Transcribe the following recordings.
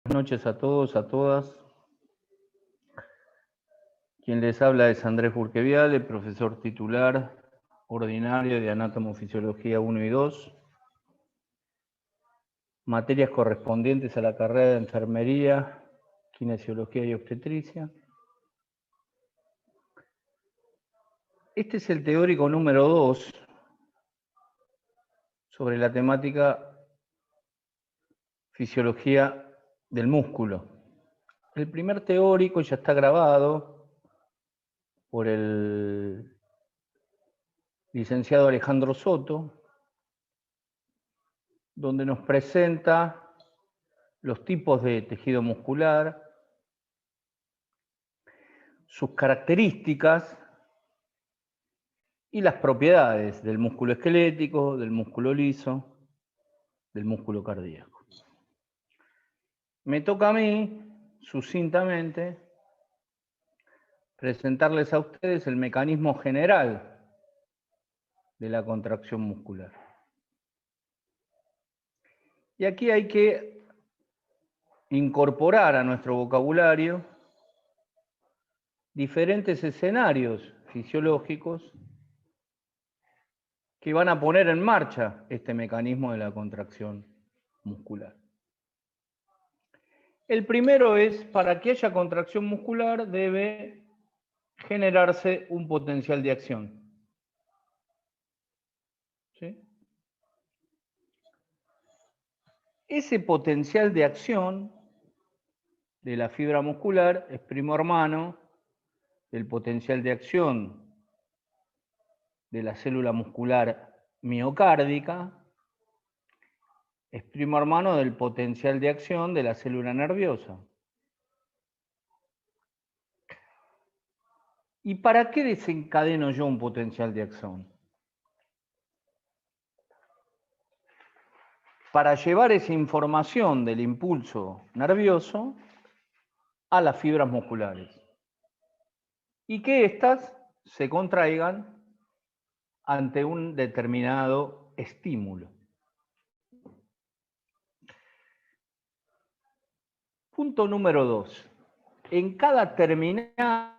Buenas noches a todos, a todas. Quien les habla es Andrés Burqueviale, profesor titular ordinario de Anatomofisiología 1 y 2, materias correspondientes a la carrera de Enfermería, Kinesiología y Obstetricia. Este es el teórico número 2 sobre la temática fisiología del músculo. El primer teórico ya está grabado por el licenciado Alejandro Soto, donde nos presenta los tipos de tejido muscular, sus características y las propiedades del músculo esquelético, del músculo liso, del músculo cardíaco. Me toca a mí, sucintamente, presentarles a ustedes el mecanismo general de la contracción muscular. Y aquí hay que incorporar a nuestro vocabulario diferentes escenarios fisiológicos que van a poner en marcha este mecanismo de la contracción muscular. El primero es, para que haya contracción muscular debe generarse un potencial de acción. ¿Sí? Ese potencial de acción de la fibra muscular es primo hermano del potencial de acción de la célula muscular miocárdica, es primo hermano del potencial de acción de la célula nerviosa. ¿Y para qué desencadeno yo un potencial de acción? Para llevar esa información del impulso nervioso a las fibras musculares y que éstas se contraigan ante un determinado estímulo. Punto número 2. En cada terminal,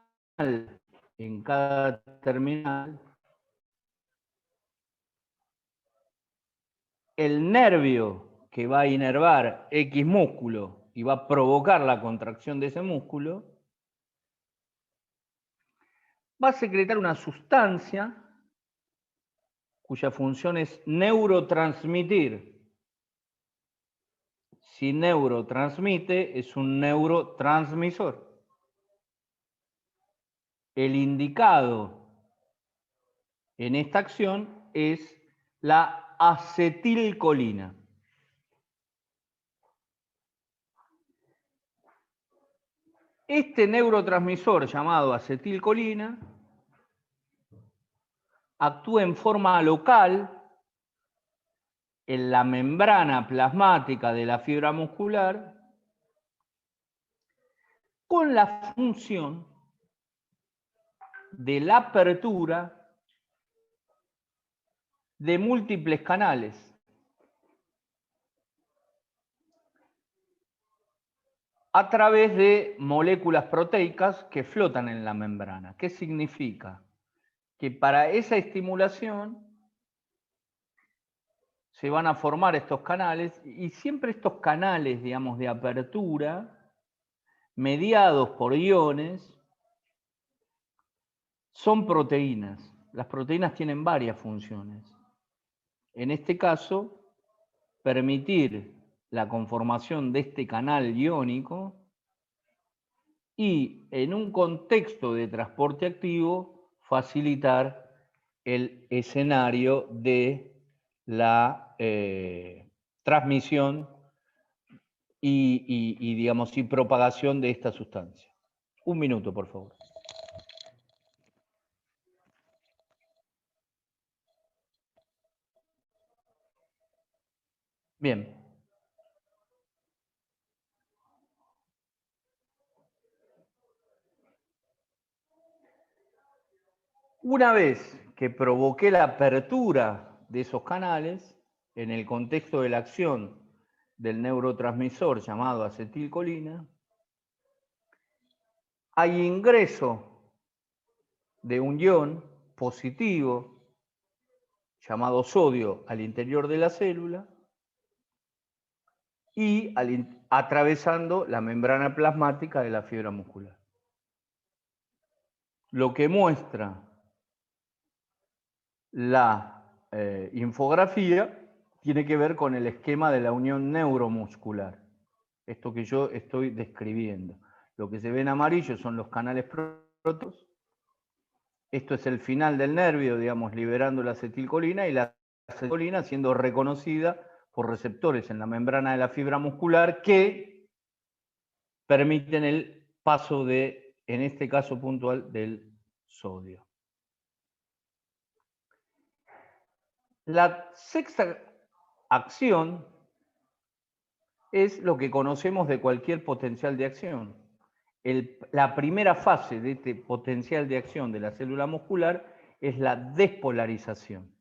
el nervio que va a inervar X músculo y va a provocar la contracción de ese músculo, va a secretar una sustancia cuya función es neurotransmitir. Si neurotransmite, es un neurotransmisor. El indicado en esta acción es la acetilcolina. Este neurotransmisor llamado acetilcolina actúa en forma local en la membrana plasmática de la fibra muscular con la función de la apertura de múltiples canales. A través de moléculas proteicas que flotan en la membrana. ¿Qué significa? Que para esa estimulación se van a formar estos canales y siempre estos canales, digamos, de apertura, mediados por iones, son proteínas. Las proteínas tienen varias funciones. En este caso, permitir la conformación de este canal iónico y, en un contexto de transporte activo, facilitar el escenario de la transmisión digamos, y propagación de esta sustancia. Un minuto, por favor. Bien. Una vez que provoqué la apertura de esos canales, en el contexto de la acción del neurotransmisor llamado acetilcolina, hay ingreso de un ion positivo llamado sodio al interior de la célula y atravesando la membrana plasmática de la fibra muscular. Lo que muestra la infografía tiene que ver con el esquema de la unión neuromuscular. Esto que yo estoy describiendo. Lo que se ve en amarillo son los canales protos. Esto es el final del nervio, digamos, liberando la acetilcolina y la acetilcolina siendo reconocida por receptores en la membrana de la fibra muscular que permiten el paso de, en este caso puntual, del sodio. La sexta acción es lo que conocemos de cualquier potencial de acción. La primera fase de este potencial de acción de la célula muscular es la despolarización.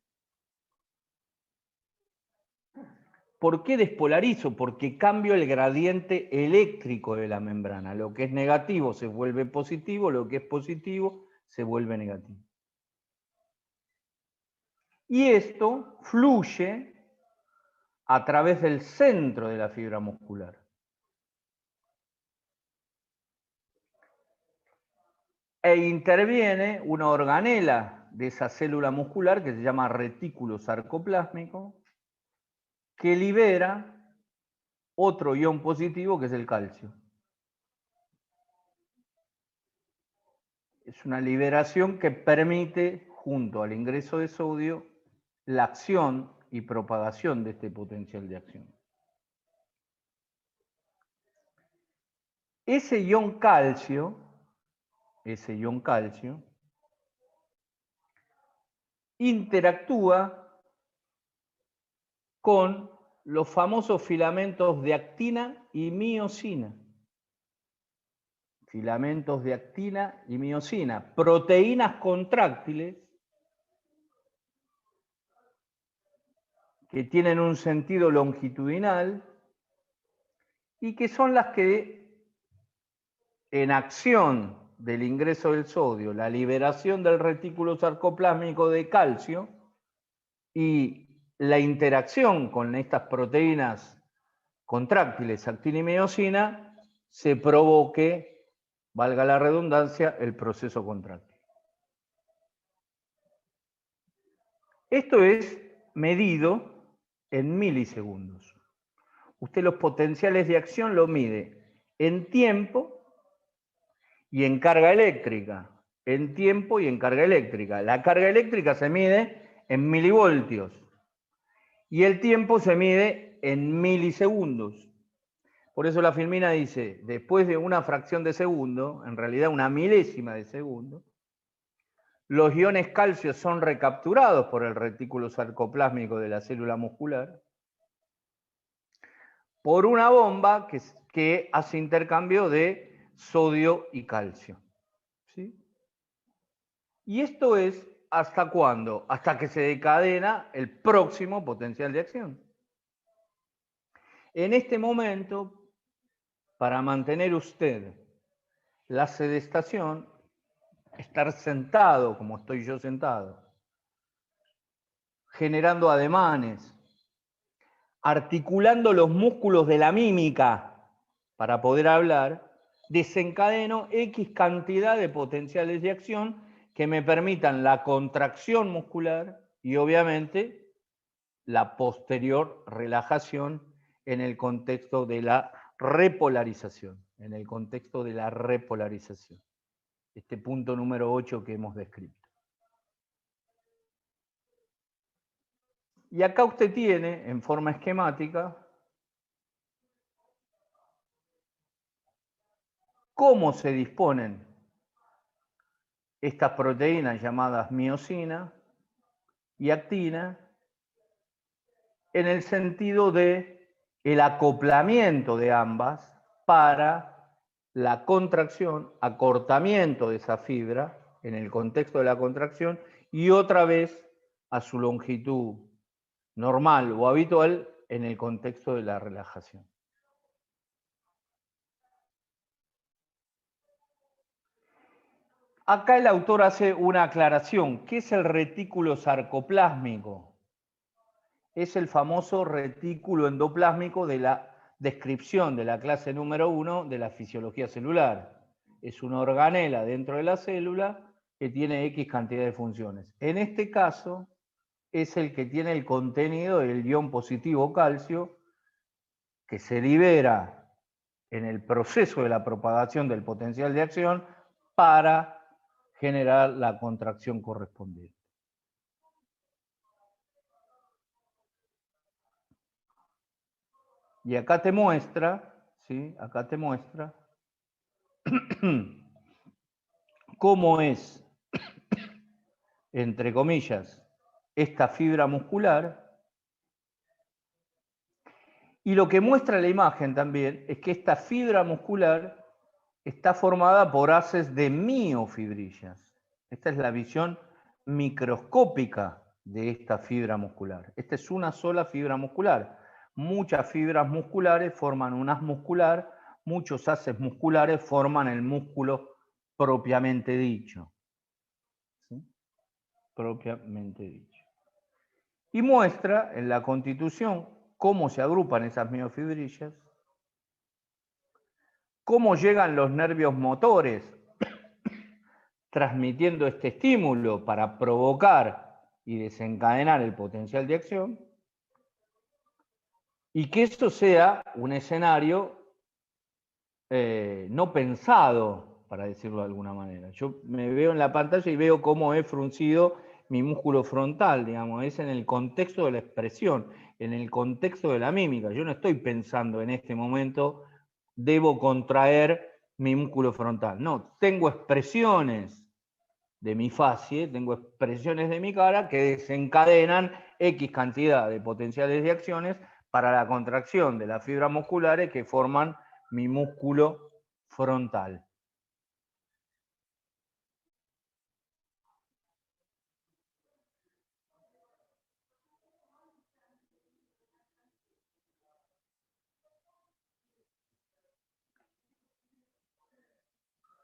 ¿Por qué despolarizo? Porque cambio el gradiente eléctrico de la membrana. Lo que es negativo se vuelve positivo, lo que es positivo se vuelve negativo. Y esto fluye a través del centro de la fibra muscular. E interviene una organela de esa célula muscular que se llama retículo sarcoplásmico, que libera otro ion positivo que es el calcio. Es una liberación que permite, junto al ingreso de sodio, la acción y propagación de este potencial de acción. Ese ion calcio interactúa con los famosos filamentos de actina y miosina. Filamentos de actina y miosina, proteínas contráctiles que tienen un sentido longitudinal y que son las que, en acción del ingreso del sodio, la liberación del retículo sarcoplásmico de calcio y la interacción con estas proteínas contráctiles, actina y miosina, se provoque, valga la redundancia, el proceso contráctil. Esto es medido en milisegundos. Usted los potenciales de acción lo mide en tiempo y en carga eléctrica. En tiempo y en carga eléctrica. La carga eléctrica se mide en milivoltios y el tiempo se mide en milisegundos. Por eso la filmina dice, después de una fracción de segundo, en realidad una milésima de segundo, los iones calcio son recapturados por el retículo sarcoplásmico de la célula muscular por una bomba que hace intercambio de sodio y calcio. ¿Sí? Y esto es ¿hasta cuándo? Hasta que se decadena el próximo potencial de acción. En este momento, para mantener usted la sedestación, estar sentado como estoy yo sentado, generando ademanes, articulando los músculos de la mímica para poder hablar, desencadeno X cantidad de potenciales de acción que me permitan la contracción muscular y obviamente la posterior relajación en el contexto de la repolarización, este punto número 8 que hemos descrito. Y acá usted tiene, en forma esquemática, cómo se disponen estas proteínas llamadas miosina y actina en el sentido de el acoplamiento de ambas para la contracción, acortamiento de esa fibra en el contexto de la contracción y otra vez a su longitud normal o habitual en el contexto de la relajación. Acá el autor hace una aclaración. ¿Qué es el retículo sarcoplásmico? Es el famoso retículo endoplásmico de la descripción de la clase número 1 de la fisiología celular. Es una organela dentro de la célula que tiene X cantidad de funciones. En este caso, es el que tiene el contenido del ion positivo calcio que se libera en el proceso de la propagación del potencial de acción para generar la contracción correspondiente. Y acá te muestra, ¿sí? Acá te muestra cómo es, entre comillas, esta fibra muscular. Y lo que muestra la imagen también es que esta fibra muscular está formada por haces de miofibrillas. Esta es la visión microscópica de esta fibra muscular. Esta es una sola fibra muscular. Muchas fibras musculares forman un haz muscular, muchos haces musculares forman el músculo propiamente dicho. ¿Sí? Propiamente dicho. Y muestra en la constitución cómo se agrupan esas miofibrillas, cómo llegan los nervios motores transmitiendo este estímulo para provocar y desencadenar el potencial de acción, y que esto sea un escenario no pensado, para decirlo de alguna manera. Yo me veo en la pantalla y veo cómo he fruncido mi músculo frontal, digamos, es en el contexto de la expresión, en el contexto de la mímica. Yo no estoy pensando en este momento, debo contraer mi músculo frontal. No, tengo expresiones de mi facie, tengo expresiones de mi cara que desencadenan X cantidad de potenciales de acciones para la contracción de las fibras musculares que forman mi músculo frontal.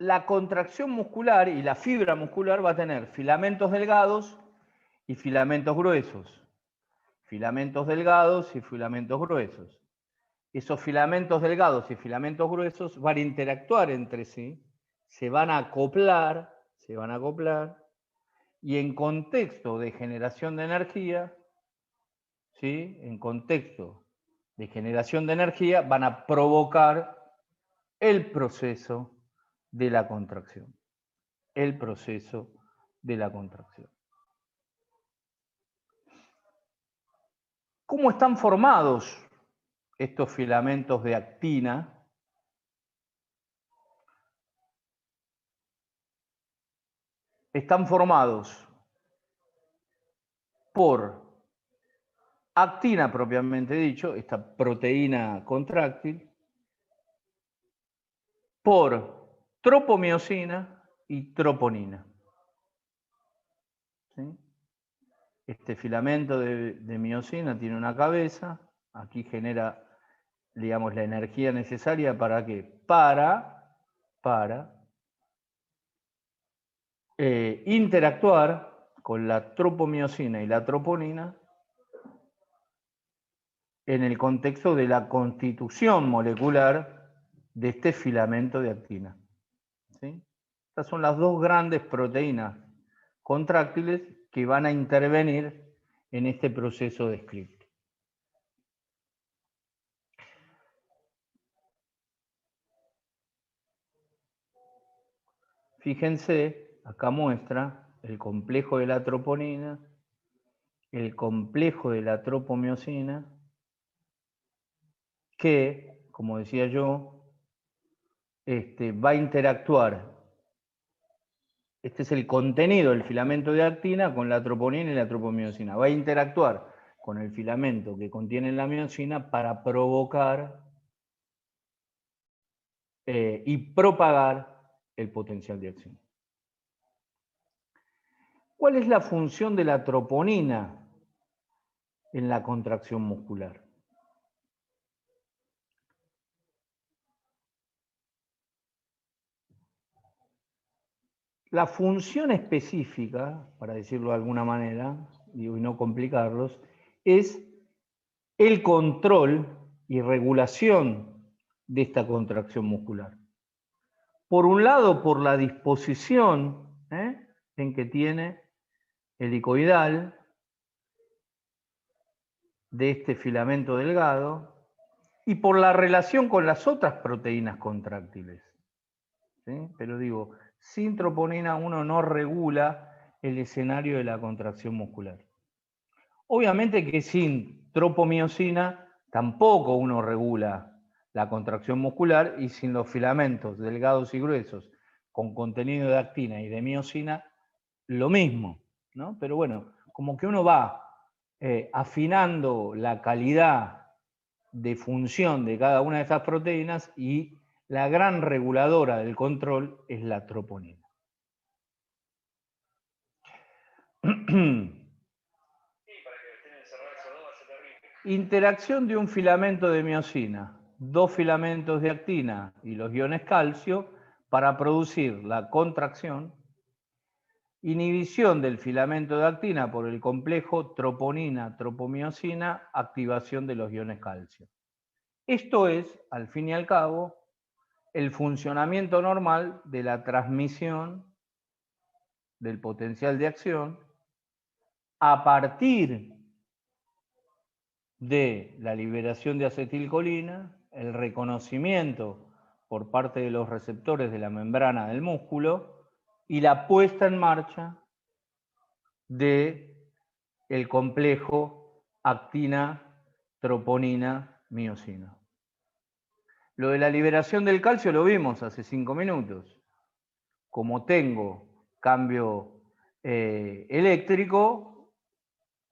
La contracción muscular y la fibra muscular va a tener filamentos delgados y filamentos gruesos. Filamentos delgados y filamentos gruesos. Esos filamentos delgados y filamentos gruesos van a interactuar entre sí, se van a acoplar, y en contexto de generación de energía, ¿sí? En contexto de generación de energía van a provocar el proceso de la contracción. El proceso de la contracción. ¿Cómo están formados estos filamentos de actina? Están formados por actina propiamente dicho, esta proteína contráctil, por tropomiosina y troponina. ¿Sí? Este filamento de miosina tiene una cabeza, aquí genera, digamos, la energía necesaria para ¿qué? Para interactuar con la tropomiosina y la troponina en el contexto de la constitución molecular de este filamento de actina. ¿Sí? Estas son las dos grandes proteínas contráctiles que van a intervenir en este proceso descrito. Fíjense, acá muestra el complejo de la troponina, el complejo de la tropomiosina, que, como decía yo, va a interactuar. Este es el contenido del filamento de actina con la troponina y la tropomiosina. Va a interactuar con el filamento que contiene la miosina para provocar y propagar el potencial de acción. ¿Cuál es la función de la troponina en la contracción muscular? La función específica, para decirlo de alguna manera, y no complicarlos, es el control y regulación de esta contracción muscular. Por un lado, por la disposición en que tiene el helicoidal de este filamento delgado y por la relación con las otras proteínas contráctiles. ¿Sí? Pero digo, sin troponina uno no regula el escenario de la contracción muscular. Obviamente que sin tropomiosina tampoco uno regula la contracción muscular, y sin los filamentos delgados y gruesos con contenido de actina y de miosina, lo mismo, ¿no? Pero bueno, como que uno va afinando la calidad de función de cada una de estas proteínas, y la gran reguladora del control es la troponina. Interacción de un filamento de miosina, dos filamentos de actina y los iones calcio para producir la contracción. Inhibición del filamento de actina por el complejo troponina-tropomiosina, activación de los iones calcio. Esto es, al fin y al cabo, el funcionamiento normal de la transmisión del potencial de acción a partir de la liberación de acetilcolina, el reconocimiento por parte de los receptores de la membrana del músculo y la puesta en marcha de el complejo actina-troponina-miosina. Lo de la liberación del calcio lo vimos hace 5 minutos. Como tengo cambio eléctrico,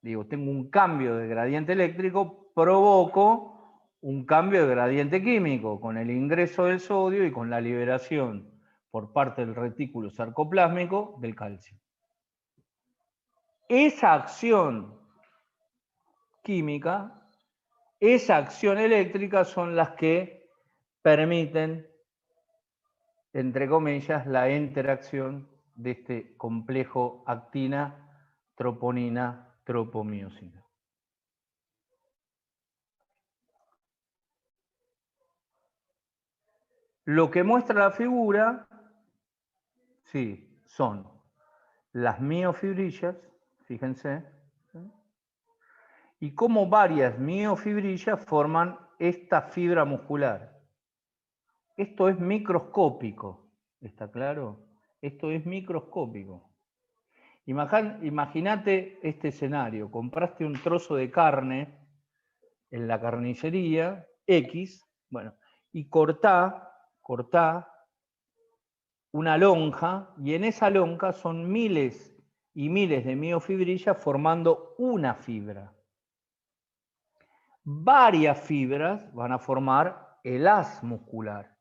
digo, tengo un cambio de gradiente eléctrico, provoco un cambio de gradiente químico con el ingreso del sodio y con la liberación por parte del retículo sarcoplásmico del calcio. Esa acción química, esa acción eléctrica son las que permiten, entre comillas, la interacción de este complejo actina-troponina-tropomiosina. Lo que muestra la figura, sí, son las miofibrillas, fíjense, ¿sí? Y cómo varias miofibrillas forman esta fibra muscular. Esto es microscópico, ¿está claro? Esto es microscópico. Imagínate este escenario: compraste un trozo de carne en la carnicería X, bueno, y cortá una lonja, y en esa lonja son miles y miles de miofibrillas formando una fibra. Varias fibras van a formar el haz muscular,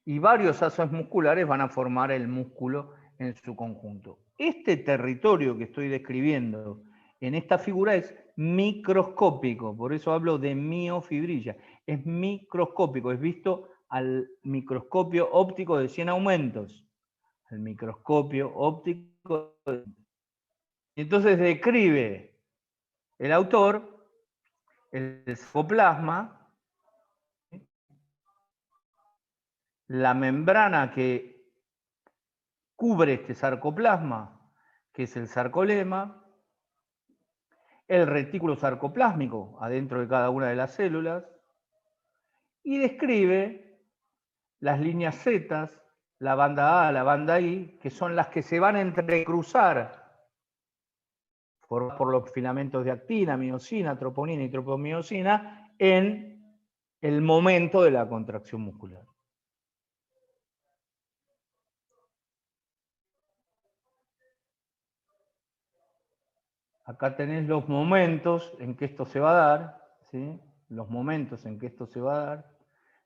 y varios haces musculares van a formar el músculo en su conjunto. Este territorio que estoy describiendo en esta figura es microscópico, por eso hablo de miofibrilla. Es microscópico, es visto al microscopio óptico de 100 aumentos. El microscopio óptico. Entonces describe el autor el sarcoplasma, la membrana que cubre este sarcoplasma, que es el sarcolema, el retículo sarcoplásmico adentro de cada una de las células, y describe las líneas Z, la banda A, la banda I, que son las que se van a entrecruzar por los filamentos de actina, miosina, troponina y tropomiosina en el momento de la contracción muscular. Acá tenés los momentos en que esto se va a dar, ¿sí? Los momentos en que esto se va a dar: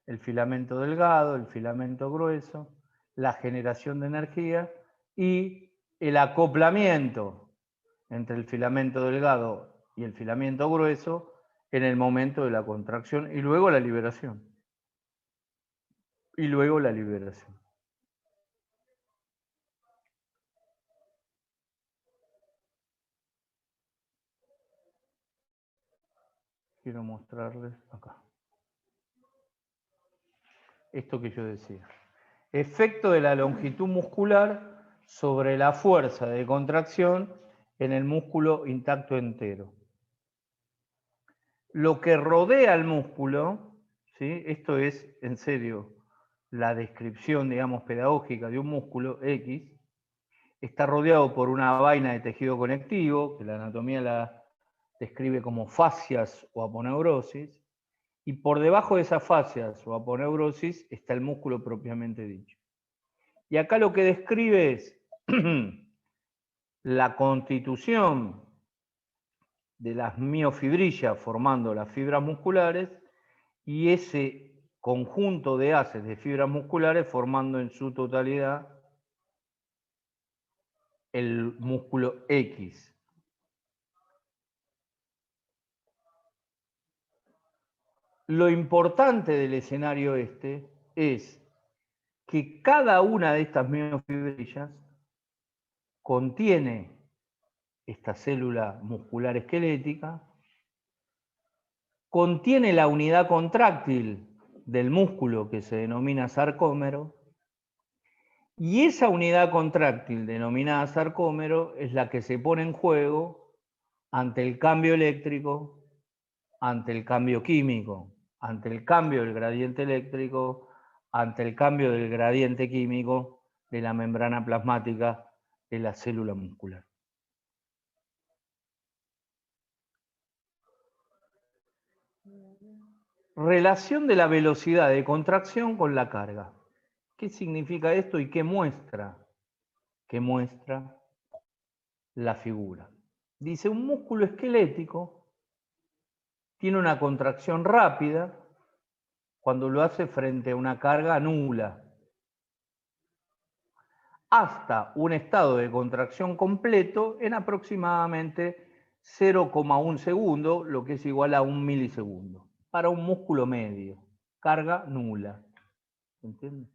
el filamento delgado, el filamento grueso, la generación de energía y el acoplamiento entre el filamento delgado y el filamento grueso en el momento de la contracción, y luego la liberación. quiero mostrarles acá. Esto que yo decía. Efecto de la longitud muscular sobre la fuerza de contracción en el músculo intacto entero. Lo que rodea al músculo, ¿sí? Esto es, en serio, la descripción, digamos, pedagógica de un músculo X, está rodeado por una vaina de tejido conectivo, que la anatomía la describe como fascias o aponeurosis, y por debajo de esas fascias o aponeurosis está el músculo propiamente dicho. Y acá lo que describe es la constitución de las miofibrillas formando las fibras musculares y ese conjunto de haces de fibras musculares formando en su totalidad el músculo X. Lo importante del escenario este es que cada una de estas miofibrillas contiene esta célula muscular esquelética, contiene la unidad contráctil del músculo que se denomina sarcómero, y esa unidad contráctil denominada sarcómero es la que se pone en juego ante el cambio eléctrico, ante el cambio químico, ante el cambio del gradiente eléctrico, ante el cambio del gradiente químico de la membrana plasmática de la célula muscular. Relación de la velocidad de contracción con la carga. ¿Qué significa esto y qué muestra? ¿Qué muestra la figura? Dice, un músculo esquelético tiene una contracción rápida cuando lo hace frente a una carga nula, hasta un estado de contracción completo en aproximadamente 0,1 segundo, lo que es igual a 1 milisegundo, para un músculo medio, carga nula. ¿Entiendes?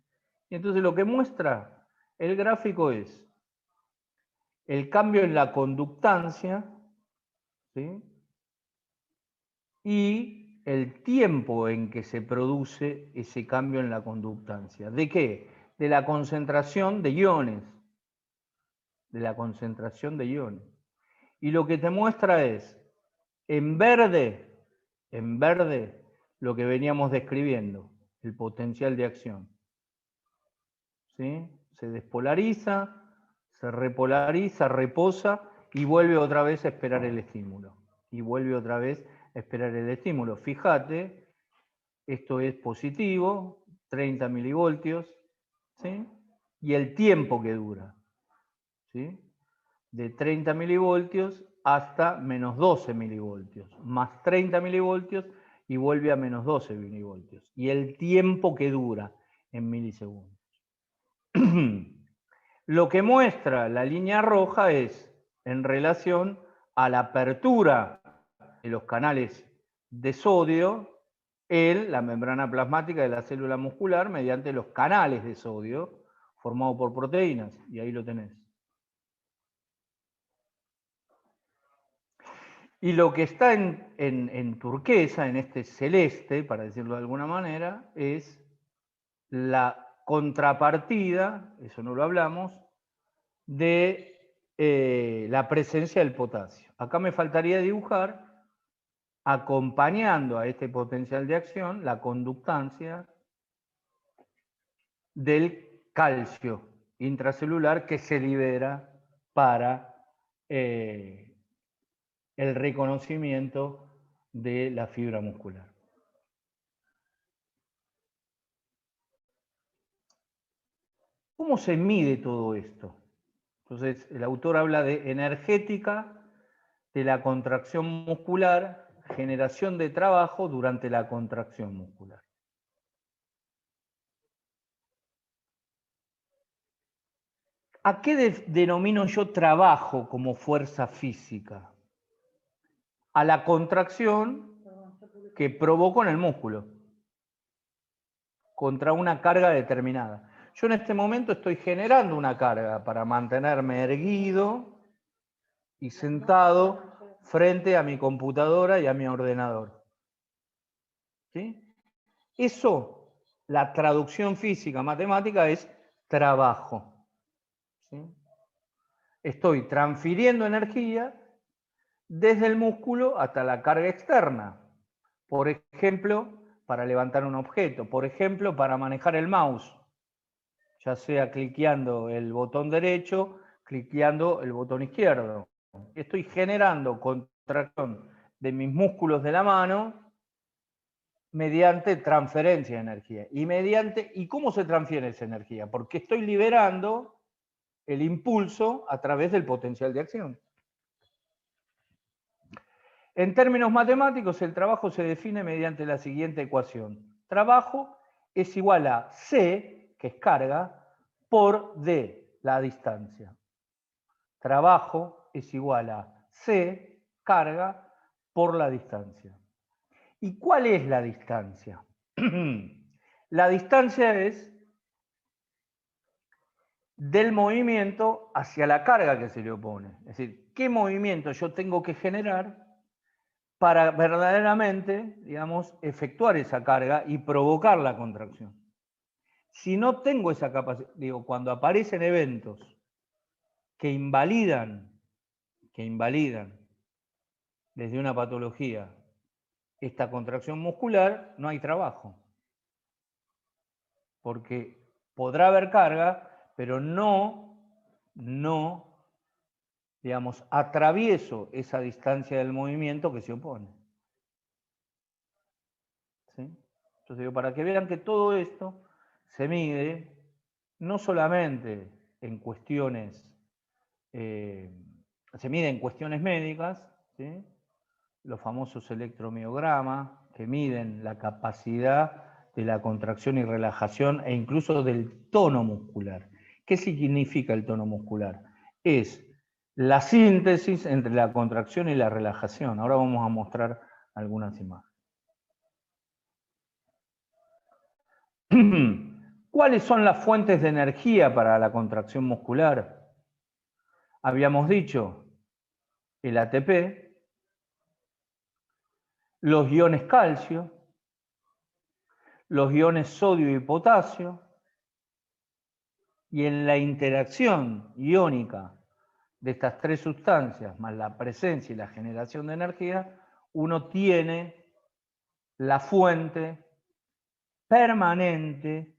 Y entonces lo que muestra el gráfico es el cambio en la conductancia, ¿sí? Y el tiempo en que se produce ese cambio en la conductancia. ¿De qué? De la concentración de iones. De la concentración de iones. Y lo que te muestra es, en verde, lo que veníamos describiendo, el potencial de acción. ¿Sí? Se despolariza, se repolariza, reposa y vuelve otra vez a esperar el estímulo. Y vuelve otra vez a esperar el estímulo. Fíjate, esto es positivo, 30 milivoltios, ¿sí? Y el tiempo que dura, ¿sí? De 30 milivoltios hasta menos 12 milivoltios, más 30 milivoltios y vuelve a menos 12 milivoltios. Y el tiempo que dura en milisegundos. Lo que muestra la línea roja es en relación a la apertura de los canales de sodio en la membrana plasmática de la célula muscular mediante los canales de sodio formados por proteínas, y ahí lo tenés. Y lo que está en turquesa, en este celeste, para decirlo de alguna manera, es la contrapartida, eso no lo hablamos, de la presencia del potasio. Acá me faltaría dibujar, acompañando a este potencial de acción, la conductancia del calcio intracelular que se libera para el reconocimiento de la fibra muscular. ¿Cómo se mide todo esto? Entonces, el autor habla de energética de la contracción muscular, generación de trabajo durante la contracción muscular. ¿A qué denomino yo trabajo como fuerza física? A la contracción que provoco en el músculo contra una carga determinada. Yo en este momento estoy generando una carga para mantenerme erguido y sentado frente a mi computadora y a mi ordenador. ¿sí? Eso, la traducción física matemática es trabajo. ¿Sí? Estoy transfiriendo energía desde el músculo hasta la carga externa. Por ejemplo, para levantar un objeto. Por ejemplo, para manejar el mouse. Ya sea cliqueando el botón derecho, cliqueando el botón izquierdo. Estoy generando contracción de mis músculos de la mano mediante transferencia de energía. ¿Y cómo se transfiere esa energía? Porque estoy liberando el impulso a través del potencial de acción. En términos matemáticos, el trabajo se define mediante la siguiente ecuación. Trabajo es igual a C, que es carga, por D, la distancia. Trabajo es igual a C, carga, por la distancia. ¿Y cuál es la distancia? La distancia es del movimiento hacia la carga que se le opone. Es decir, ¿qué movimiento yo tengo que generar para verdaderamente, digamos, efectuar esa carga y provocar la contracción? Si no tengo esa capacidad, digo, cuando aparecen eventos que invalidan desde una patología esta contracción muscular, no hay trabajo. Porque podrá haber carga, pero no, digamos, atravieso esa distancia del movimiento que se opone. ¿Sí? Entonces, digo, para que vean que todo esto se mide no solamente en cuestiones, se mide en cuestiones médicas, ¿sí? Los famosos electromiogramas, que miden la capacidad de la contracción y relajación e incluso del tono muscular. ¿Qué significa el tono muscular? Es la síntesis entre la contracción y la relajación. Ahora vamos a mostrar algunas imágenes. ¿Cuáles son las fuentes de energía para la contracción muscular? Habíamos dicho el ATP, los iones calcio, los iones sodio y potasio, y en la interacción iónica de estas tres sustancias, más la presencia y la generación de energía, uno tiene la fuente permanente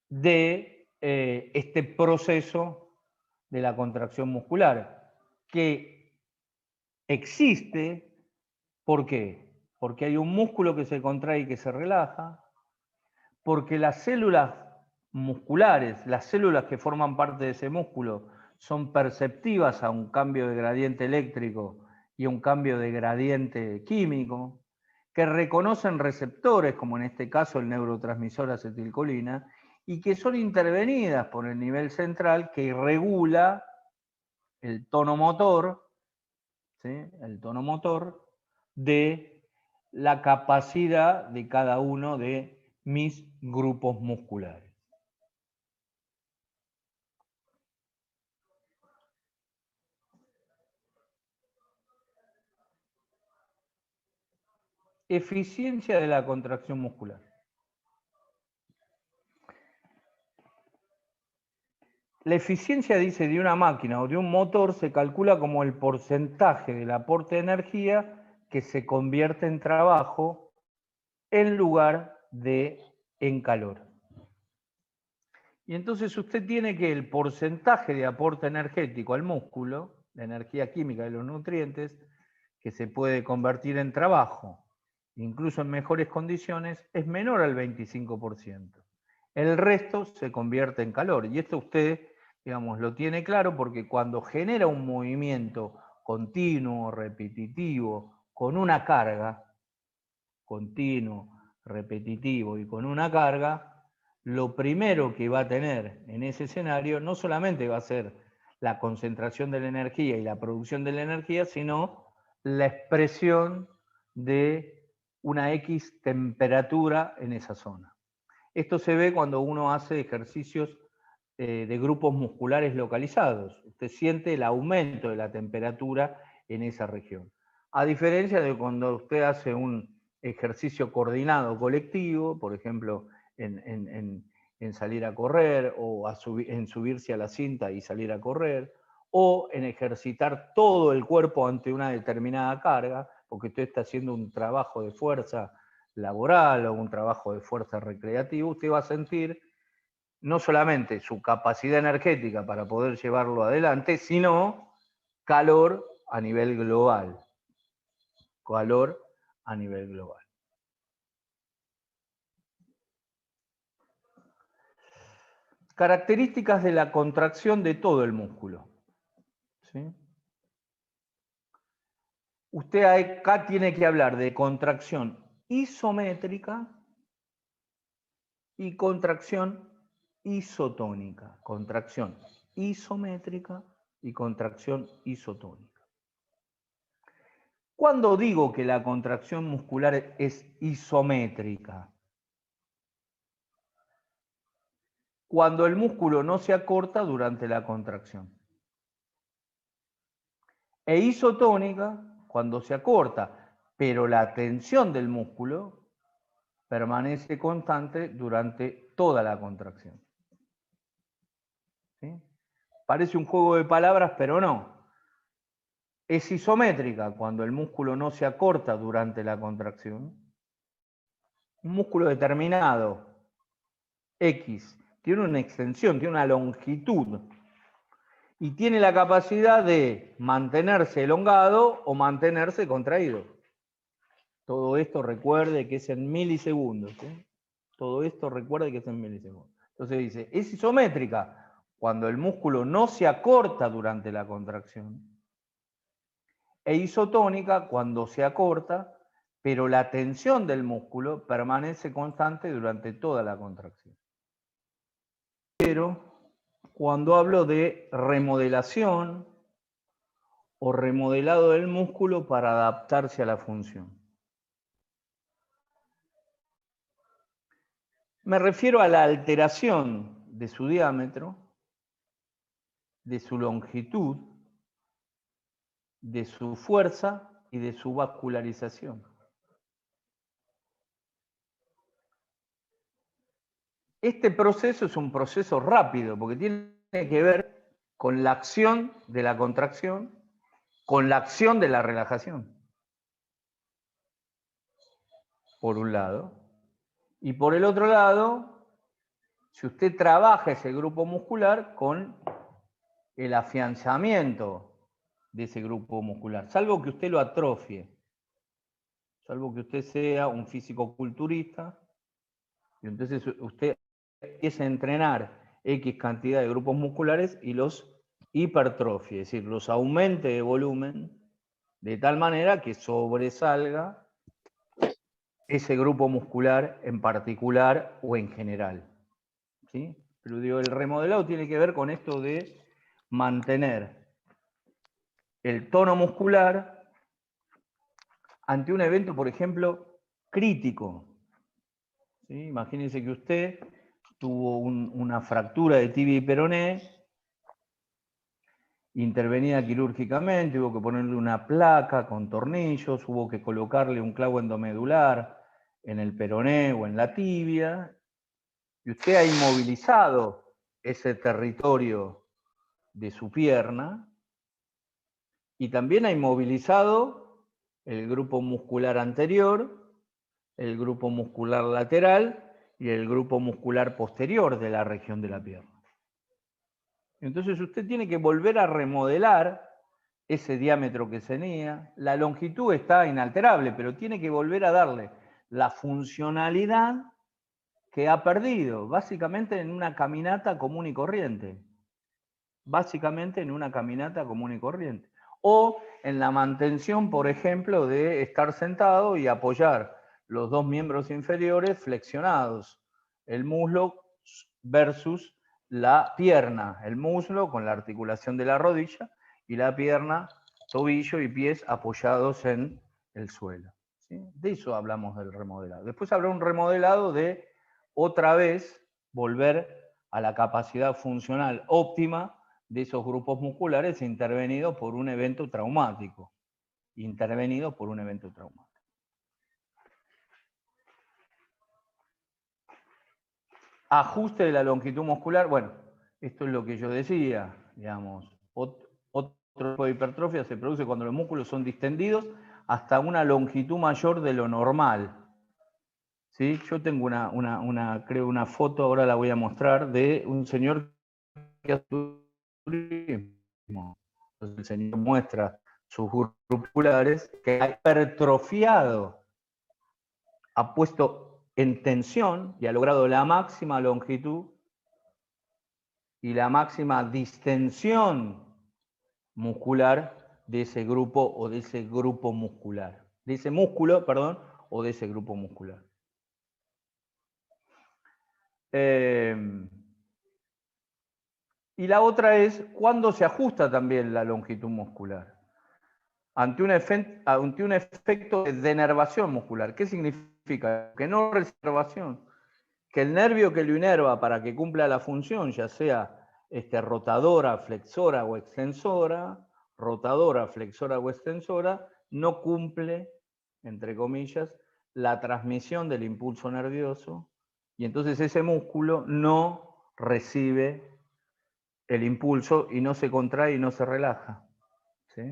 de este proceso de la contracción muscular, que existe, ¿por qué? Porque hay un músculo que se contrae y que se relaja, porque las células musculares, las células que forman parte de ese músculo, son perceptivas a un cambio de gradiente eléctrico y a un cambio de gradiente químico, que reconocen receptores, como en este caso el neurotransmisor acetilcolina, y que son intervenidas por el nivel central que regula el tono motor, ¿sí? El tono motor de la capacidad de cada uno de mis grupos musculares. Eficiencia de la contracción muscular. La eficiencia, dice, de una máquina o de un motor se calcula como el porcentaje del aporte de energía que se convierte en trabajo en lugar de en calor. Y entonces usted tiene que el porcentaje de aporte energético al músculo, la energía química de los nutrientes, que se puede convertir en trabajo, incluso en mejores condiciones, es menor al 25%. El resto se convierte en calor. Y esto usted, digamos, lo tiene claro porque cuando genera un movimiento continuo, repetitivo, con una carga, continuo, repetitivo y con una carga, lo primero que va a tener en ese escenario no solamente va a ser la concentración de la energía y la producción de la energía, sino la expresión de una X temperatura en esa zona. Esto se ve cuando uno hace ejercicios de grupos musculares localizados. Usted siente el aumento de la temperatura en esa región. A diferencia de cuando usted hace un ejercicio coordinado colectivo, por ejemplo, en salir a correr o en subirse a la cinta y salir a correr, o en ejercitar todo el cuerpo ante una determinada carga, porque usted está haciendo un trabajo de fuerza laboral o un trabajo de fuerza recreativo, usted va a sentir no solamente su capacidad energética para poder llevarlo adelante, sino calor a nivel global. Calor a nivel global. Características de la contracción de todo el músculo. ¿Sí? Usted acá tiene que hablar de contracción isométrica y contracción isotónica. Contracción isométrica y contracción isotónica. ¿Cuándo digo que la contracción muscular es isométrica? Cuando el músculo no se acorta durante la contracción. E isotónica cuando se acorta, pero la tensión del músculo permanece constante durante toda la contracción. ¿Sí? Parece un juego de palabras, pero no. Es isométrica cuando el músculo no se acorta durante la contracción. Un músculo determinado, X, tiene una extensión, tiene una longitud y tiene la capacidad de mantenerse elongado o mantenerse contraído. Todo esto recuerde que es en milisegundos. ¿Sí? Todo esto recuerde que es en milisegundos. Entonces dice, es isométrica cuando el músculo no se acorta durante la contracción. E isotónica cuando se acorta, pero la tensión del músculo permanece constante durante toda la contracción. Pero cuando hablo de remodelación o remodelado del músculo para adaptarse a la función. Me refiero a la alteración de su diámetro, de su longitud, de su fuerza y de su vascularización. Este proceso es un proceso rápido porque tiene que ver con la acción de la contracción, con la acción de la relajación, por un lado. Y por el otro lado, si usted trabaja ese grupo muscular con el afianzamiento de ese grupo muscular, salvo que usted lo atrofie, salvo que usted sea un físico-culturista, y entonces usted empieza a entrenar X cantidad de grupos musculares y los hipertrofie, es decir, los aumente de volumen de tal manera que sobresalga ese grupo muscular en particular o en general. ¿Sí? Pero digo, el remodelado tiene que ver con esto de mantener el tono muscular ante un evento, por ejemplo, crítico. ¿Sí? Imagínense que usted tuvo una fractura de tibia y peroné, intervenida quirúrgicamente, hubo que ponerle una placa con tornillos, hubo que colocarle un clavo endomedular en el peroné o en la tibia, y usted ha inmovilizado ese territorio de su pierna y también ha inmovilizado el grupo muscular anterior, el grupo muscular lateral y el grupo muscular posterior de la región de la pierna. Entonces usted tiene que volver a remodelar ese diámetro que tenía. La longitud está inalterable, pero tiene que volver a darle la funcionalidad que ha perdido, básicamente en una caminata común y corriente. Básicamente en una caminata común y corriente. O en la mantención, por ejemplo, de estar sentado y apoyar los dos miembros inferiores flexionados. El muslo versus la pierna. El muslo con la articulación de la rodilla y la pierna, tobillo y pies apoyados en el suelo. ¿Sí? De eso hablamos del remodelado. Después habrá un remodelado de otra vez volver a la capacidad funcional óptima de esos grupos musculares intervenidos por un evento traumático. ajuste de la longitud muscular, bueno, esto es lo que yo decía, digamos, otro tipo de hipertrofia se produce cuando los músculos son distendidos hasta una longitud mayor de lo normal. ¿Sí? Yo tengo creo una foto, ahora la voy a mostrar, de un señor que hace turismo. Entonces el señor muestra sus musculares que ha hipertrofiado, ha puesto en tensión y ha logrado la máxima longitud y la máxima distensión muscular de ese grupo o de ese grupo muscular. De ese músculo, perdón, o de ese grupo muscular. Y la otra es cuándo se ajusta también la longitud muscular. Ante un efecto de denervación muscular. ¿Qué significa? Que no reservación. Que el nervio que lo inerva para que cumpla la función, ya sea rotadora, flexora o extensora, no cumple, entre comillas, la transmisión del impulso nervioso y entonces ese músculo no recibe el impulso y no se contrae y no se relaja. ¿Sí?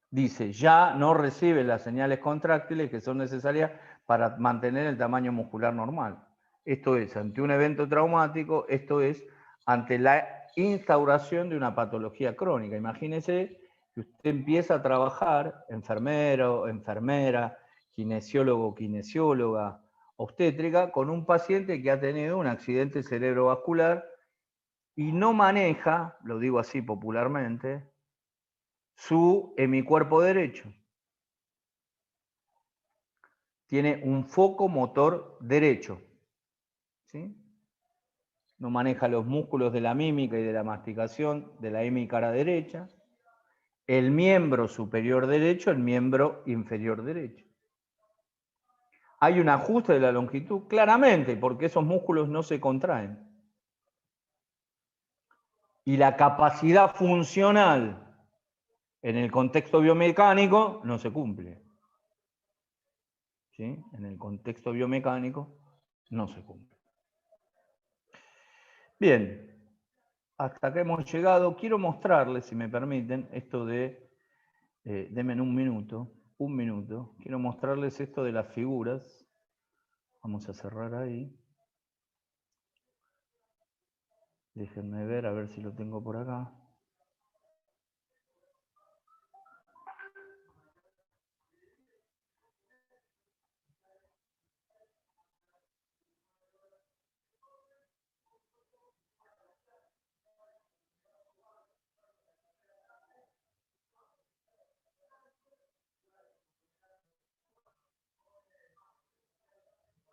Dice, ya no recibe las señales contráctiles que son necesarias para mantener el tamaño muscular normal. Esto es, ante un evento traumático, esto es, ante la instauración de una patología crónica. Imagínese que usted empieza a trabajar, enfermero, enfermera, kinesiólogo, kinesióloga, obstétrica, con un paciente que ha tenido un accidente cerebrovascular y no maneja, lo digo así popularmente, su hemicuerpo derecho. Tiene un foco motor derecho. ¿Sí? No maneja los músculos de la mímica y de la masticación de la hemicara derecha. El miembro superior derecho, el miembro inferior derecho. Hay un ajuste de la longitud, claramente, porque esos músculos no se contraen. Y la capacidad funcional en el contexto biomecánico no se cumple. ¿Sí? En el contexto biomecánico no se cumple. Bien, hasta acá hemos llegado. Quiero mostrarles, si me permiten, esto de, denme un minuto, quiero mostrarles esto de las figuras. Vamos a cerrar ahí. Déjenme ver, a ver si lo tengo por acá.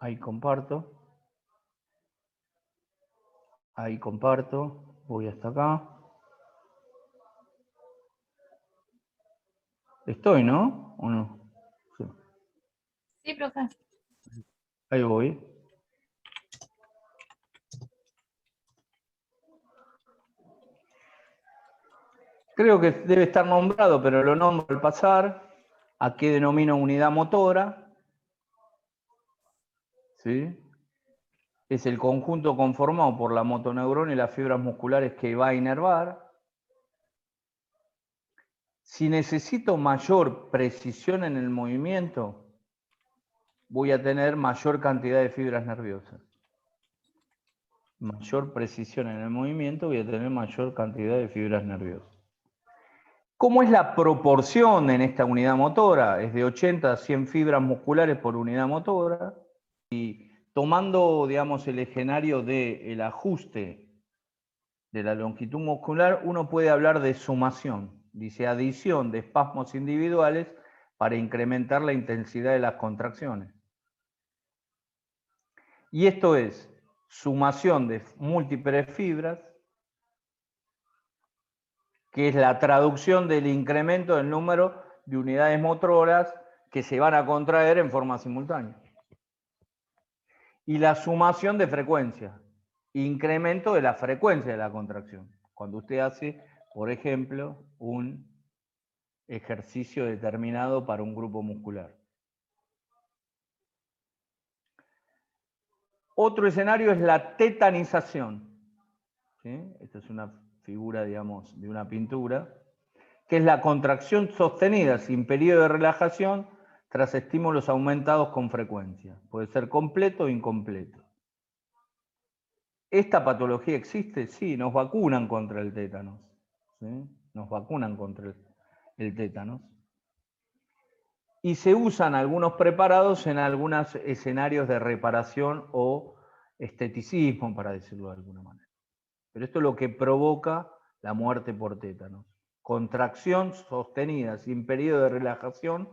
Ahí comparto. Ahí comparto. Voy hasta acá. Estoy, ¿no? ¿O no? Sí. Sí, profe. Ahí voy. Creo que debe estar nombrado, pero lo nombro al pasar. ¿A qué denomino unidad motora? ¿Sí? Es el conjunto conformado por la motoneurona y las fibras musculares que va a inervar. Si necesito mayor precisión en el movimiento, voy a tener mayor cantidad de fibras nerviosas. Mayor precisión en el movimiento, voy a tener mayor cantidad de fibras nerviosas. ¿Cómo es la proporción en esta unidad motora? Es de 80 a 100 fibras musculares por unidad motora. Y tomando, digamos, el escenario del ajuste de la longitud muscular, uno puede hablar de sumación. Dice adición de espasmos individuales para incrementar la intensidad de las contracciones. Y esto es sumación de múltiples fibras, que es la traducción del incremento del número de unidades motoras que se van a contraer en forma simultánea. Y la sumación de frecuencia, incremento de la frecuencia de la contracción. Cuando usted hace, por ejemplo, un ejercicio determinado para un grupo muscular. Otro escenario es la tetanización. ¿Sí? Esta es una figura, digamos, de una pintura, que es la contracción sostenida sin periodo de relajación tras estímulos aumentados con frecuencia. Puede ser completo o incompleto. ¿Esta patología existe? Sí, nos vacunan contra el tétanos. ¿Sí? Nos vacunan contra el tétanos. Y se usan algunos preparados en algunos escenarios de reparación o esteticismo, para decirlo de alguna manera. Pero esto es lo que provoca la muerte por tétanos. Contracción sostenida sin periodo de relajación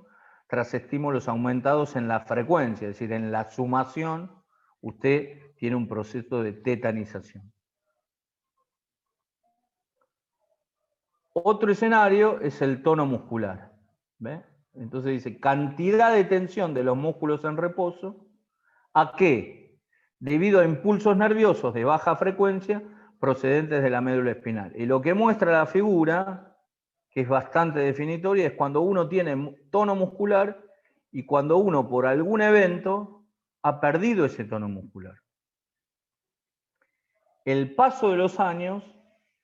tras estímulos aumentados en la frecuencia, es decir, en la sumación, usted tiene un proceso de tetanización. Otro escenario es el tono muscular. ¿Ve? Entonces dice, cantidad de tensión de los músculos en reposo, ¿a qué? Debido a impulsos nerviosos de baja frecuencia procedentes de la médula espinal. Y lo que muestra la figura, que es bastante definitoria, es cuando uno tiene tono muscular y cuando uno por algún evento ha perdido ese tono muscular. El paso de los años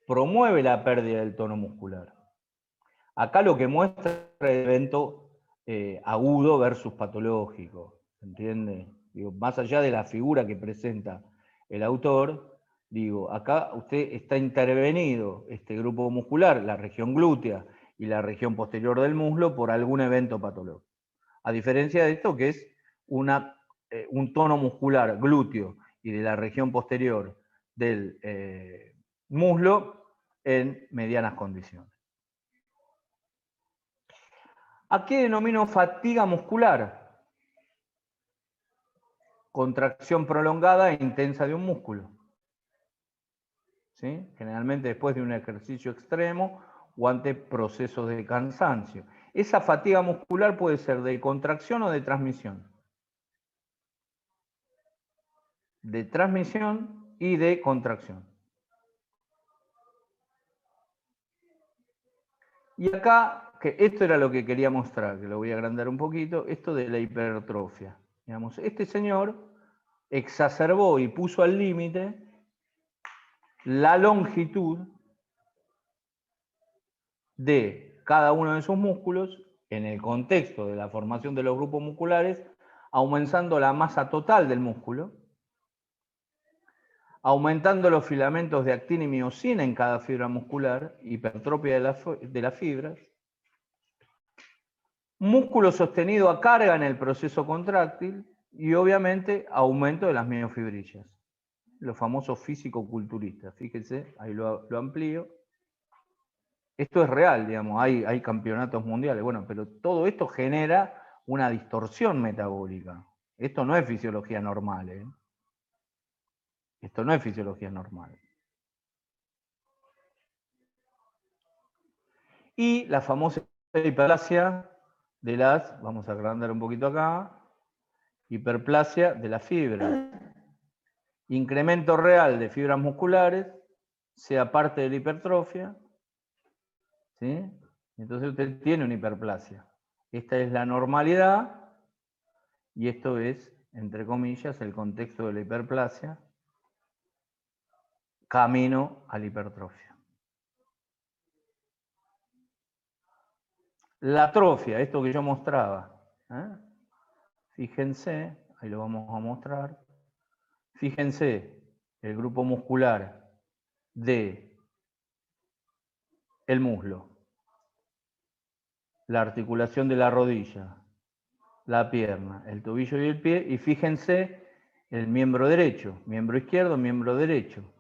promueve la pérdida del tono muscular. Acá lo que muestra es el evento agudo versus patológico, ¿entiende? Digo, más allá de la figura que presenta el autor, digo, acá usted está intervenido, este grupo muscular, la región glútea y la región posterior del muslo, por algún evento patológico. A diferencia de esto, que es un tono muscular glúteo y de la región posterior del muslo en medianas condiciones. ¿A qué denomino fatiga muscular? Contracción prolongada e intensa de un músculo. ¿Sí? Generalmente después de un ejercicio extremo o ante procesos de cansancio. Esa fatiga muscular puede ser de contracción o de transmisión. De transmisión y de contracción. Y acá, que esto era lo que quería mostrar, que lo voy a agrandar un poquito, esto de la hipertrofia. Digamos, este señor exacerbó y puso al límite la longitud de cada uno de sus músculos en el contexto de la formación de los grupos musculares, aumentando la masa total del músculo, aumentando los filamentos de actina y miosina en cada fibra muscular, hipertrofia de las fibras, músculo sostenido a carga en el proceso contráctil y obviamente aumento de las miofibrillas, los famosos físico-culturistas. Fíjense, ahí lo amplío. Esto es real, digamos, hay campeonatos mundiales, bueno, pero todo esto genera una distorsión metabólica. Esto no es fisiología normal, ¿eh? Esto no es fisiología normal. Y la famosa hiperplasia de las, vamos a agrandar un poquito acá, hiperplasia de las fibras. Incremento real de fibras musculares, sea parte de la hipertrofia, ¿sí? Entonces usted tiene una hiperplasia. Esta es la normalidad y esto es, entre comillas, el contexto de la hiperplasia, camino a la hipertrofia. La atrofia, esto que yo mostraba, ¿eh? Fíjense, ahí lo vamos a mostrar. Fíjense, el grupo muscular de el muslo, la articulación de la rodilla, la pierna, el tobillo y el pie, y fíjense el miembro derecho, miembro izquierdo, miembro derecho.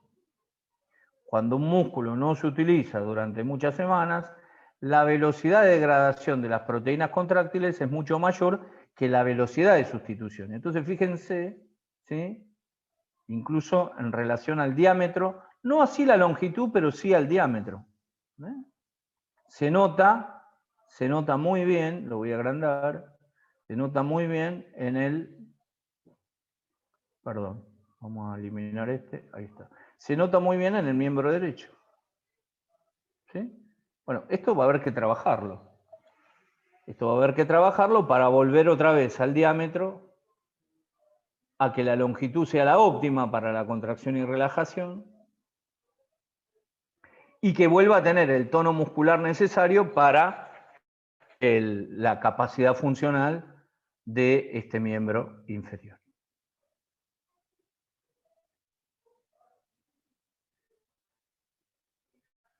Cuando un músculo no se utiliza durante muchas semanas, la velocidad de degradación de las proteínas contráctiles es mucho mayor que la velocidad de sustitución. Entonces fíjense, ¿sí? Incluso en relación al diámetro, no así la longitud, pero sí al diámetro. ¿Ve? Se nota muy bien, lo voy a agrandar, se nota muy bien en el, perdón, vamos a eliminar este, ahí está. Se nota muy bien en el miembro derecho. ¿Sí? Bueno, esto va a haber que trabajarlo. Esto va a haber que trabajarlo para volver otra vez al diámetro a que la longitud sea la óptima para la contracción y relajación, y que vuelva a tener el tono muscular necesario para la capacidad funcional de este miembro inferior.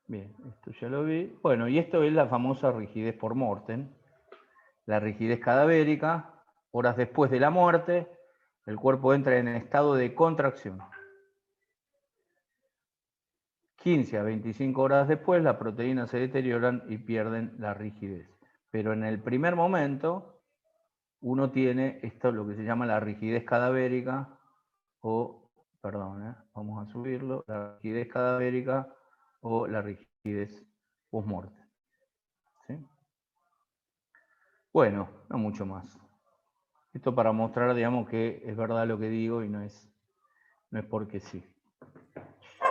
Bien, esto ya lo vi. Bueno, y esto es la famosa rigidez por Morten. La rigidez cadavérica, horas después de la muerte, el cuerpo entra en estado de contracción. 15 a 25 horas después, las proteínas se deterioran y pierden la rigidez. Pero en el primer momento, uno tiene esto, lo que se llama la rigidez cadavérica, o, perdón, vamos a subirlo, la rigidez cadavérica o la rigidez post-mortem. ¿Sí? Bueno, no mucho más. Esto para mostrar, digamos, que es verdad lo que digo y no es porque sí.